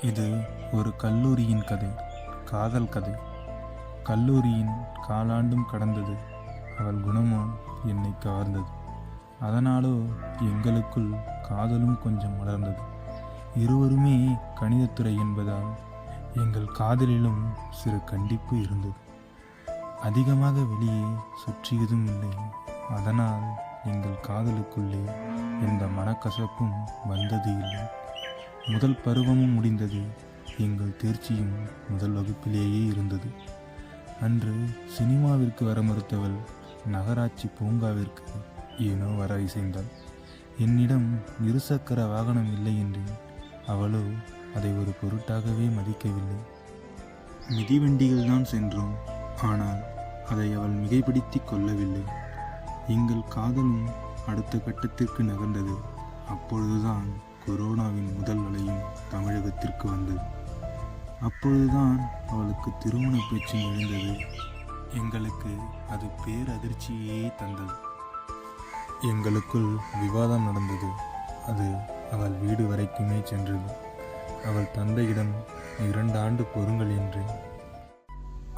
இது ஒரு கல்லூரியின் கதை, காதல் கதை. கல்லூரியின் காலாண்டும் கடந்தது. அவள் குணமோ என்னை கவர்ந்தது. அதனாலோ எங்களுக்குள் காதலும் கொஞ்சம் வளர்ந்தது. இருவருமே கணிதத்துறை என்பதால் எங்கள் காதலிலும் சிறு கண்டிப்பு இருந்தது. அதிகமாக வெளியே சுற்றியதும் இல்லை. அதனால் எங்கள் காதலுக்குள்ளே எந்த மனக்கசப்பும் வந்தது இல்லை. முதல் பருவமும் முடிந்தது. எங்கள் தேர்ச்சியும் முதல் வகுப்பிலேயே இருந்தது. அன்று சினிமாவிற்கு வர மறுத்தவள் நகராட்சி பூங்காவிற்கு ஏனோ வர இசைந்தாள். என்னிடம் இருசக்கர வாகனம் இல்லை என்றேன். அவளோ அதை ஒரு பொருட்டாகவே மதிக்கவில்லை. மிதிவண்டியில்தான் சென்றோம். ஆனால் அதை அவள் மிகைப்படுத்தி கொள்ளவில்லை. எங்கள் காதலும் அடுத்த கட்டத்திற்கு நகர்ந்தது. அப்பொழுதுதான் கொரோனாவின் முதல் அலையும் தமிழகத்திற்கு வந்தது. அப்பொழுதுதான் அவளுக்கு திருமண பிரச்சனை எழுந்தது. எங்களுக்கு அது பேரதிர்ச்சியே தந்தது. எங்களுக்குள் விவாதம் நடந்தது. அது அவள் வீடு வரைக்குமே சென்றது. அவள் தந்தையிடம் 2 ஆண்டு பொறுங்கள் என்றேன்.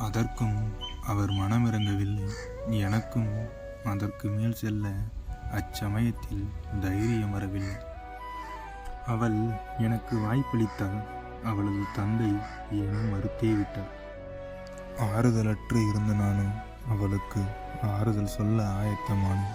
அதற்கும் அவர் மனமிறங்கவில்லை. எனக்கும் அதற்கு மேல் செல்ல அச்சமயத்தில் தைரியம் வரவில்லை. அவள் எனக்கு வாய்ப்பளித்தாள். அவளது தந்தை ஏனோ மறுத்தே விட்டார். ஆறுதலற்று இருந்த நானும் அவளுக்கு ஆறுதல் சொல்ல ஆயத்தமானேன்.